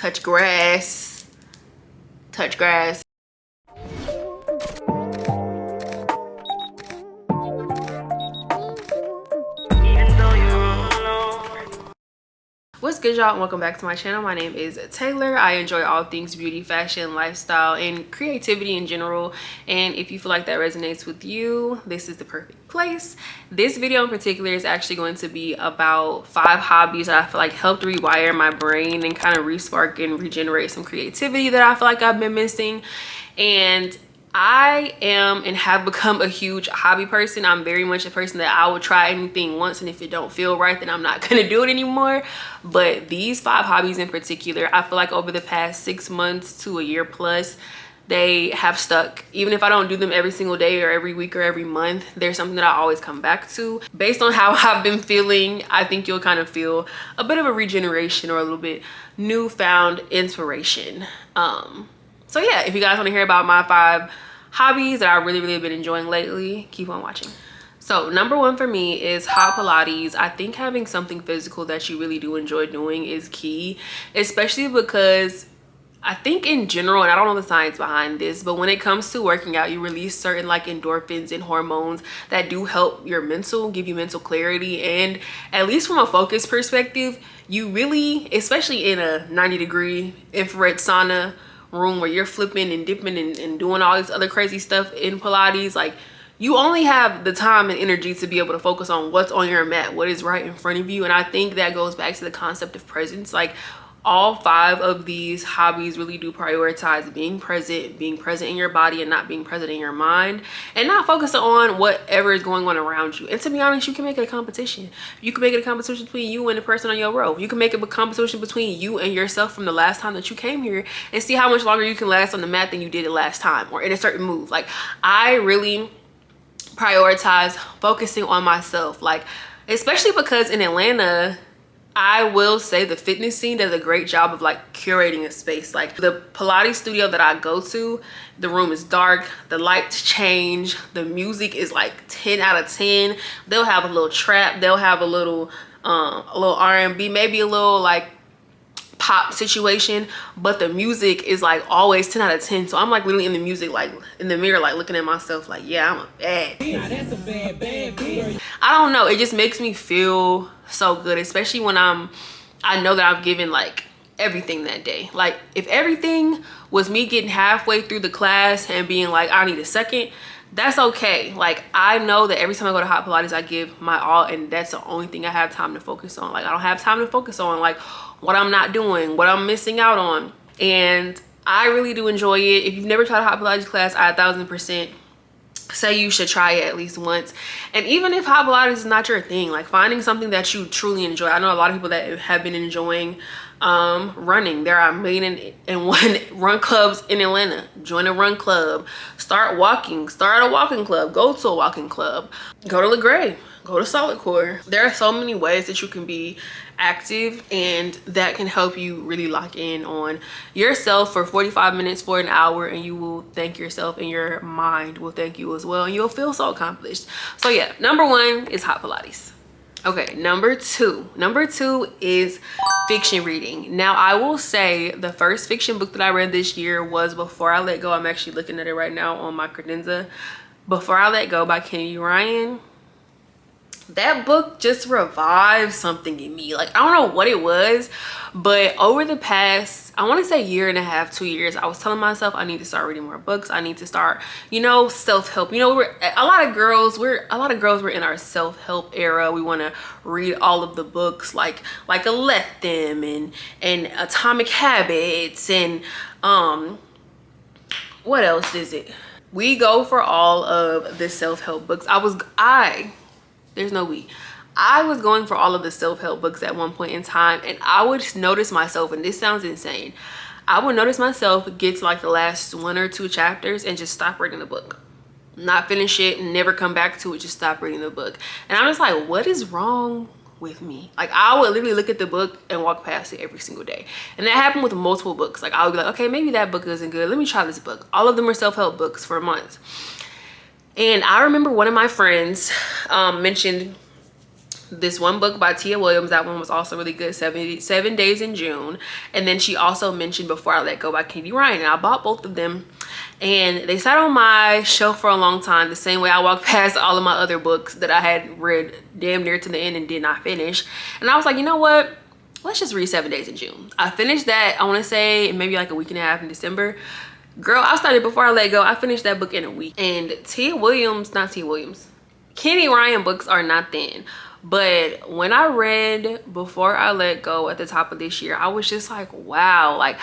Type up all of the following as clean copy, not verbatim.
touch grass, touch grass. What's good, y'all, and welcome back to my channel. My name is Taylor. I enjoy all things beauty, fashion, lifestyle, and creativity in general. And if you feel like that resonates with you, this is the perfect place. This video in particular is actually going to be about 5 hobbies that I feel like helped rewire my brain and kind of re-spark and regenerate some creativity that I feel like I've been missing. And I am and have become a huge hobby person. I'm very much a person that I will try anything once, and if it don't feel right, then I'm not gonna do it anymore. But these 5 hobbies in particular, I feel like over the past 6 months to a year plus, they have stuck. Even if I don't do them every single day or every week or every month, there's something that I always come back to. Based on how I've been feeling, I think you'll kind of feel a bit of a regeneration or a little bit newfound inspiration. So yeah, if you guys want to hear about my 5 hobbies that I really have been enjoying lately, keep on watching. So number 1 for me is hot Pilates. I think having something physical that you really do enjoy doing is key, especially because I think in general, and I don't know the science behind this, but when it comes to working out, you release certain like endorphins and hormones that do help your mental, give you mental clarity. And at least from a focus perspective, you really, especially in a 90-degree infrared sauna room where you're flipping and dipping and doing all this other crazy stuff in Pilates, like you only have the time and energy to be able to focus on what's on your mat, what is right in front of you. And I think that goes back to the concept of presence. Like all 5 of these hobbies really do prioritize being present in your body and not being present in your mind, and not focusing on whatever is going on around you. And to be honest, you can make it a competition. You can make it a competition between you and the person on your row. You can make it a competition between you and yourself from the last time that you came here, and see how much longer you can last on the mat than you did it last time, or in a certain move. Like I really prioritize focusing on myself, like especially because in Atlanta, I will say the fitness scene does a great job of like curating a space. Like the Pilates studio that I go to, the room is dark, the lights change, the music is like 10 out of 10. They'll have a little trap, they'll have a little R&B, maybe a little like pop situation, but the music is like always 10 out of 10. So I'm like literally in the music, like in the mirror, like looking at myself like, yeah, I'm a bad bitch. I don't know, it just makes me feel so good, especially when I know that I've given like everything that day. Like if everything was me getting halfway through the class and being like, I need a second, that's okay. Like I know that every time I go to hot Pilates, I give my all, and that's the only thing I have time to focus on. Like I don't have time to focus on like what I'm not doing, what I'm missing out on. And I really do enjoy it. If you've never tried a hot Pilates class, I 1000% say you should try it at least once. And even if hot Pilates is not your thing, like finding something that you truly enjoy. I know a lot of people that have been enjoying running. There are 1,000,001 run clubs in Atlanta. Join a run club, start walking, start a walking club, go to a walking club, go to LeGray, go to Solid Core. There are so many ways that you can be active, and that can help you really lock in on yourself for 45 minutes, for an hour, and you will thank yourself, and your mind will thank you as well, and you'll feel so accomplished. So yeah, number 1 is hot Pilates. Okay, number two is fiction reading. Now I will say the first fiction book that I read this year was Before I Let Go. I'm actually looking at it right now on my credenza. Before I Let Go by Kennedy Ryan. That book just revived something in me. Like I don't know what it was, but over the past, I want to say 1.5 to 2 years, I was telling myself I need to start reading more books. I need to start, you know, self-help. You know, we're a lot of girls, we're in our self-help era. We want to read all of the books like a Let Them and Atomic Habits and what else is it? We go for all of the self-help books. There's no we. I was going for all of the self-help books at one point in time, and I would notice myself, and this sounds insane, I would notice myself get to like the last 1 or 2 chapters and just stop reading the book. Not finish it, never come back to it, just stop reading the book. And I'm just like, what is wrong with me? Like I would literally look at the book and walk past it every single day. And that happened with multiple books. Like I would be like, okay, maybe that book isn't good, let me try this book. All of them are self-help books for months. And I remember one of my friends mentioned this one book by Tia Williams. That one was also really good, 7 Days in June. And then she also mentioned Before I Let Go by Candy Ryan, and I bought both of them, and they sat on my shelf for a long time, the same way I walked past all of my other books that I had read damn near to the end and did not finish. And I was like, you know what, let's just read 7 Days in June. I finished that, I want to say maybe like a week and a half in December. Girl, I started Before I Let Go, I finished that book in a week. And Candy Ryan books are not thin, but when I read Before I Let Go at the top of this year, I was just like, wow, like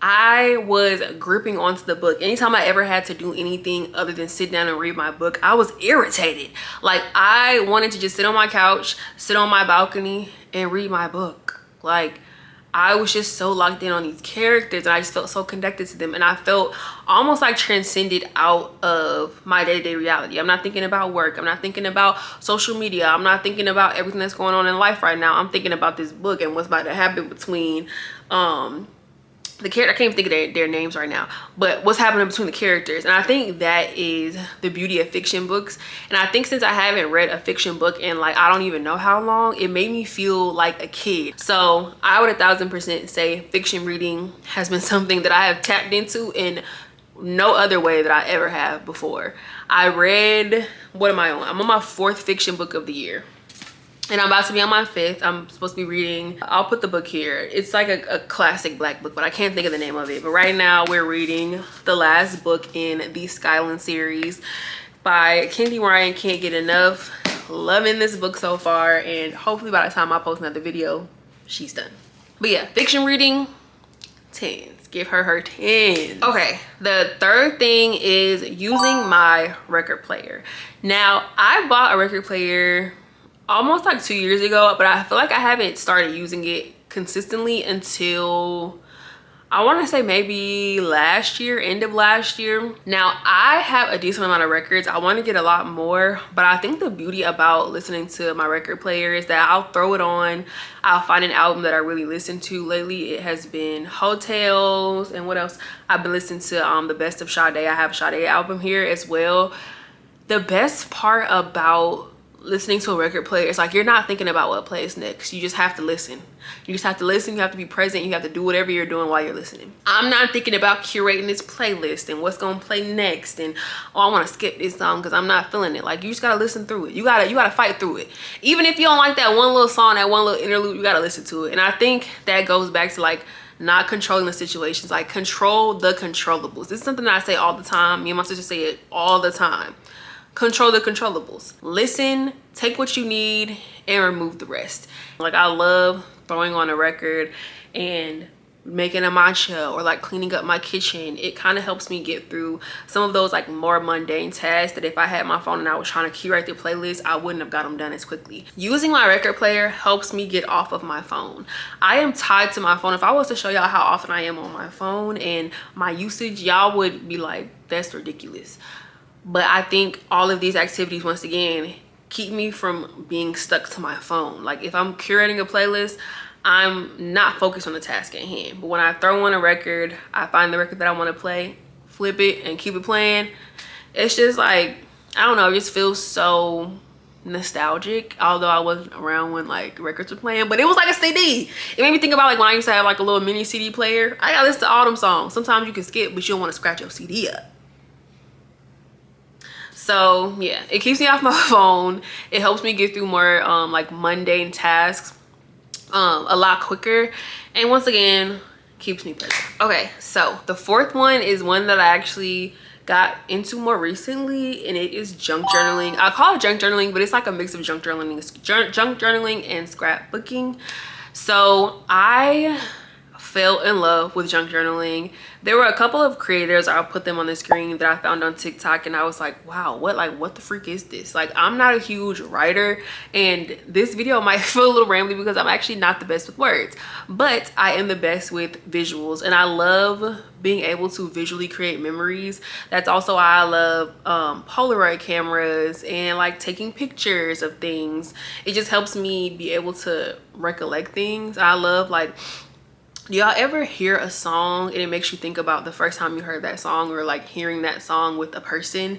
I was gripping onto the book. Anytime I ever had to do anything other than sit down and read my book, I was irritated. Like I wanted to just sit on my couch, sit on my balcony and read my book. Like I was just so locked in on these characters, and I just felt so connected to them, and I felt almost like transcended out of my day-to-day reality. I'm not thinking about work, I'm not thinking about social media, I'm not thinking about everything that's going on in life right now. I'm thinking about this book and what's about to happen between the character. I can't even think of their names right now, but what's happening between the characters. And I think that is the beauty of fiction books. And I think since I haven't read a fiction book in like I don't even know how long, it made me feel like a kid. So I would 1000% say fiction reading has been something that I have tapped into in no other way that I ever have before. I read, what am I on? I'm on my 4th fiction book of the year, and I'm about to be on my 5th. I'm supposed to be reading, I'll put the book here. It's like a classic Black book, but I can't think of the name of it. But right now we're reading the last book in the Skyland series by Candy Ryan. Can't get enough. Loving this book so far, and hopefully by the time I post another video, she's done. But yeah, fiction reading, 10s. Give her 10s. Okay, the third thing is using my record player. Now, I bought a record player almost like 2 years ago, but I feel like I haven't started using it consistently until I want to say maybe last year, end of last year. Now I have a decent amount of records. I want to get a lot more, but I think the beauty about listening to my record player is that I'll throw it on, I'll find an album that I really listen to. Lately it has been Hotels, and what else, I've been listening to the Best of Sade. I have a Sade album here as well. The best part about listening to a record player, it's like you're not thinking about what plays next. You just have to listen. You just have to listen, you have to be present, you have to do whatever you're doing while you're listening. I'm not thinking about curating this playlist and what's gonna play next, and oh, I want to skip this song because I'm not feeling it. Like, you just gotta listen through it. You gotta fight through it. Even if you don't like that one little song, that one little interlude, you gotta listen to it. And I think that goes back to like not controlling the situations. Like, control the controllables. This is something that I say all the time. Me and my sister say it all the time. Control the controllables. Listen, take what you need, and remove the rest. Like, I love throwing on a record and making a matcha or like cleaning up my kitchen. It kind of helps me get through some of those like more mundane tasks that if I had my phone and I was trying to curate the playlist, I wouldn't have got them done as quickly. Using my record player helps me get off of my phone. I am tied to my phone. If I was to show y'all how often I am on my phone and my usage, y'all would be like, that's ridiculous. But I think all of these activities, once again, keep me from being stuck to my phone. Like, if I'm curating a playlist, I'm not focused on the task at hand. But when I throw on a record, I find the record that I want to play, flip it, and keep it playing. It's just like, I don't know, it just feels so nostalgic. Although I wasn't around when like records were playing, but it was like a CD. It made me think about like when I used to have like a little mini CD player. I gotta listen to all them songs. Sometimes you can skip, but you don't want to scratch your CD up. So yeah, it keeps me off my phone. It helps me get through more like mundane tasks a lot quicker, and once again, keeps me present. Okay, so the fourth one is one that I actually got into more recently, and it is junk journaling. I call it junk journaling, but it's like a mix of junk journaling and scrapbooking. So I fell in love with junk journaling. There were a couple of creators, I'll put them on the screen, that I found on TikTok, and I was like, wow, what the freak is this? Like, I'm not a huge writer, and this video might feel a little rambly because I'm actually not the best with words, but I am the best with visuals, and I love being able to visually create memories. That's also why I love Polaroid cameras and like taking pictures of things. It just helps me be able to recollect things. I love, like, do y'all ever hear a song and it makes you think about the first time you heard that song, or like hearing that song with a person?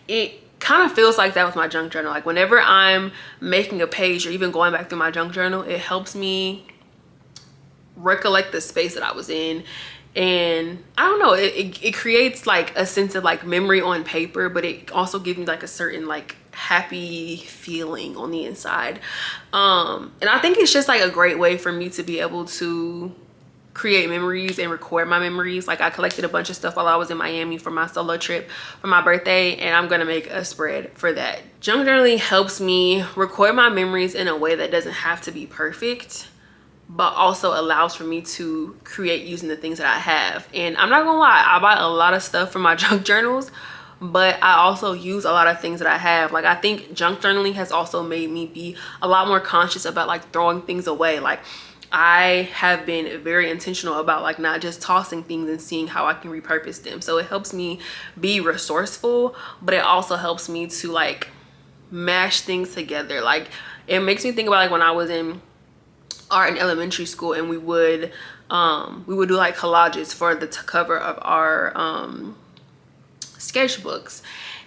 It kind of feels like that with my junk journal. Like whenever I'm making a page or even going back through my junk journal, it helps me recollect the space that I was in. And I don't know, it creates like a sense of like memory on paper, but it also gives me like a certain like happy feeling on the inside. And I think it's just like a great way for me to be able to create memories and record my memories. Like I collected a bunch of stuff while I was in Miami for my solo trip for my birthday, and I'm gonna make a spread for that. Junk journaling helps me record my memories in a way that doesn't have to be perfect, but also allows for me to create using the things that I have. And I'm not gonna lie, I buy a lot of stuff from my junk journals, but I also use a lot of things that I have. Like I think junk journaling has also made me be a lot more conscious about like throwing things away. Like I have been very intentional about like not just tossing things and seeing how I can repurpose them. So it helps me be resourceful, but it also helps me to like mash things together. Like it makes me think about like when I was in art in elementary school, and we would do like collages for the cover of our sketchbooks,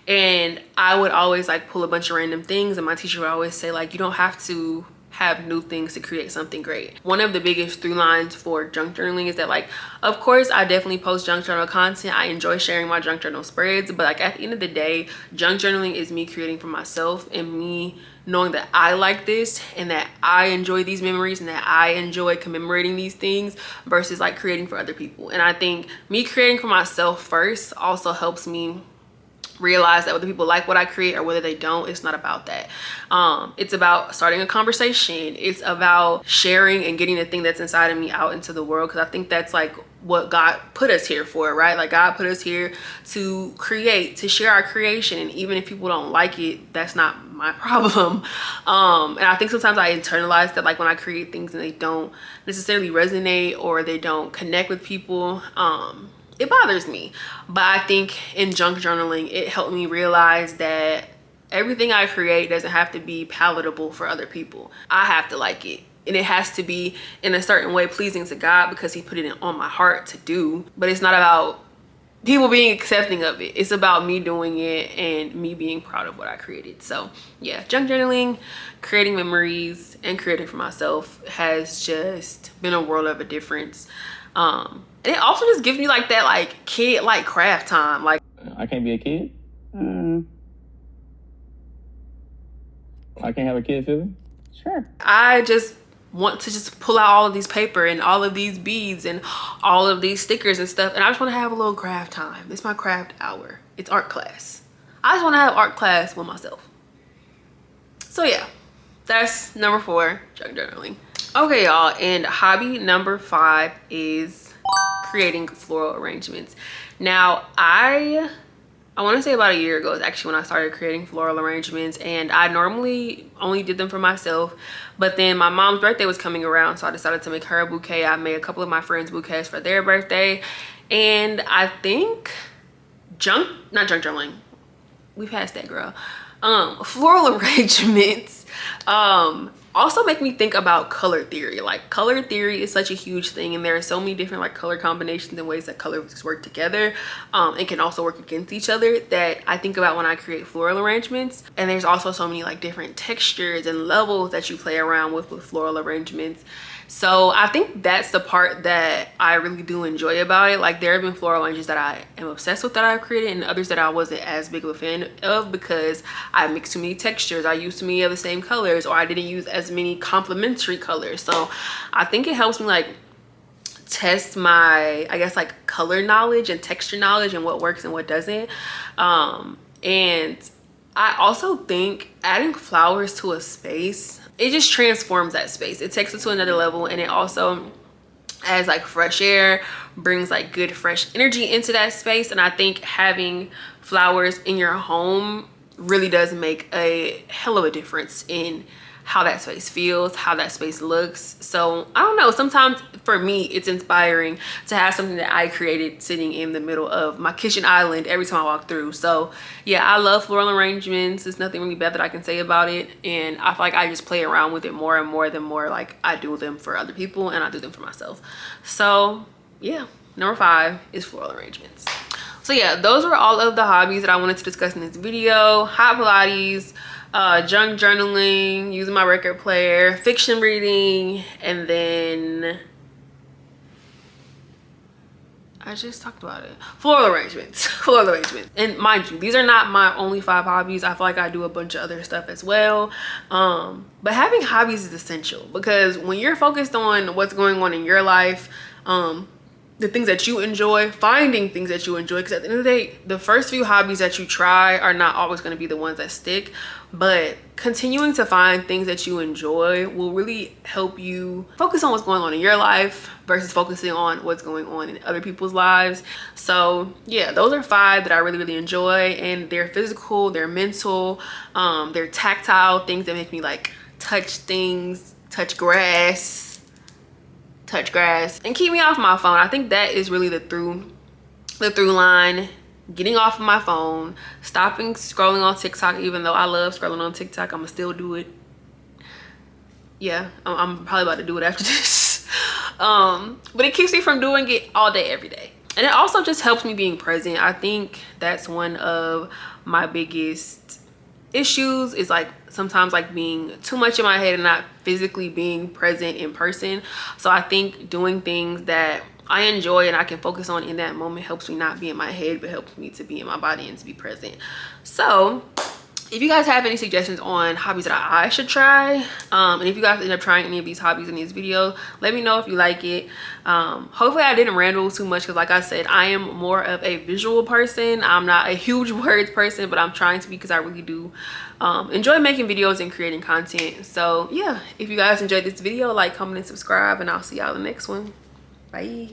and I would always like pull a bunch of random things, and my teacher would always say like, you don't have to have new things to create something great. One of the biggest through lines for junk journaling is that like, of course I definitely post junk journal content. I enjoy sharing my junk journal spreads, but like at the end of the day, junk journaling is me creating for myself and me knowing that I like this and that I enjoy these memories and that I enjoy commemorating these things versus like creating for other people. And I think me creating for myself first also helps me realize that whether people like what I create or whether they don't, it's not about that. It's about starting a conversation. It's about sharing and getting the thing that's inside of me out into the world, because I think that's like what God put us here for, right? Like God put us here to create, to share our creation, and even if people don't like it, that's not my problem. And I think sometimes I internalize that, like when I create things and they don't necessarily resonate or they don't connect with people, it bothers me. But I think in junk journaling, it helped me realize that everything I create doesn't have to be palatable for other people. I have to like it, and it has to be in a certain way pleasing to God because he put it on my heart to do. But it's not about people being accepting of it. It's about me doing it and me being proud of what I created. So yeah, junk journaling, creating memories, and creating for myself has just been a world of a difference. And it also just gives me like that like kid like craft time. Like I can't be a kid. I can't have a kid feeling. Sure. I just want to just pull out all of these paper and all of these beads and all of these stickers and stuff, and I just want to have a little craft time. It's my craft hour. It's art class. I just want to have art class with myself. So yeah, that's number 4, junk journaling. Okay y'all, and hobby number 5 is creating floral arrangements. Now I want to say about a year ago is actually when I started creating floral arrangements, and I normally only did them for myself, but then my mom's birthday was coming around, so I decided to make her a bouquet. I made a couple of my friends bouquets for their birthday, and I think not junk journaling, we passed that, girl. Floral arrangements also make me think about color theory. Like color theory is such a huge thing, and there are so many different like color combinations and ways that colors work together and can also work against each other that I think about when I create floral arrangements. And there's also so many like different textures and levels that you play around with floral arrangements. So I think that's the part that I really do enjoy about it. Like there have been floral arrangements that I am obsessed with that I've created, and others that I wasn't as big of a fan of because I mixed too many textures, I used too many of the same colors, or I didn't use as many complementary colors. So I think it helps me like test my, I guess, like color knowledge and texture knowledge and what works and what doesn't. And I also think adding flowers to a space, it just transforms that space. It takes it to another level, and it also adds like fresh air, brings like good fresh energy into that space. And I think having flowers in your home really does make a hell of a difference in how that space feels, how that space looks. So I don't know, sometimes for me it's inspiring to have something that I created sitting in the middle of my kitchen island every time I walk through. So yeah, I love floral arrangements. There's nothing really bad that I can say about it, and I feel like I just play around with it more and more the more like I do them for other people and I do them for myself. So yeah, number 5 is floral arrangements. So yeah, those were all of the hobbies that I wanted to discuss in this video. Hot Pilates, junk journaling, using my record player, fiction reading, and then I just talked about it. Floral arrangements. Floral arrangements. And mind you, these are not my only 5 hobbies. I feel like I do a bunch of other stuff as well. But having hobbies is essential because when you're focused on what's going on in your life, the things that you enjoy, finding things that you enjoy, because at the end of the day, the first few hobbies that you try are not always going to be the ones that stick, but continuing to find things that you enjoy will really help you focus on what's going on in your life versus focusing on what's going on in other people's lives. So yeah, those are 5 that I really enjoy, and they're physical, they're mental, they're tactile, things that make me like touch things, touch grass, and keep me off my phone. I think that is really the through line. Getting off of my phone, stopping scrolling on TikTok. Even though I love scrolling on TikTok, I'm gonna still do it. Yeah, I'm probably about to do it after this. But it keeps me from doing it all day every day, and it also just helps me being present. I think that's one of my biggest issues, is like sometimes like being too much in my head and not physically being present in person. So I think doing things that I enjoy and I can focus on in that moment helps me not be in my head, but helps me to be in my body and to be present. So if you guys have any suggestions on hobbies that I should try, and if you guys end up trying any of these hobbies in these videos, let me know if you like it. Hopefully I didn't ramble too much, because like I said, I am more of a visual person. I'm not a huge words person, but I'm trying to be, because I really do enjoy making videos and creating content. So yeah, if you guys enjoyed this video, like, comment, and subscribe, and I'll see y'all in the next one. Bye.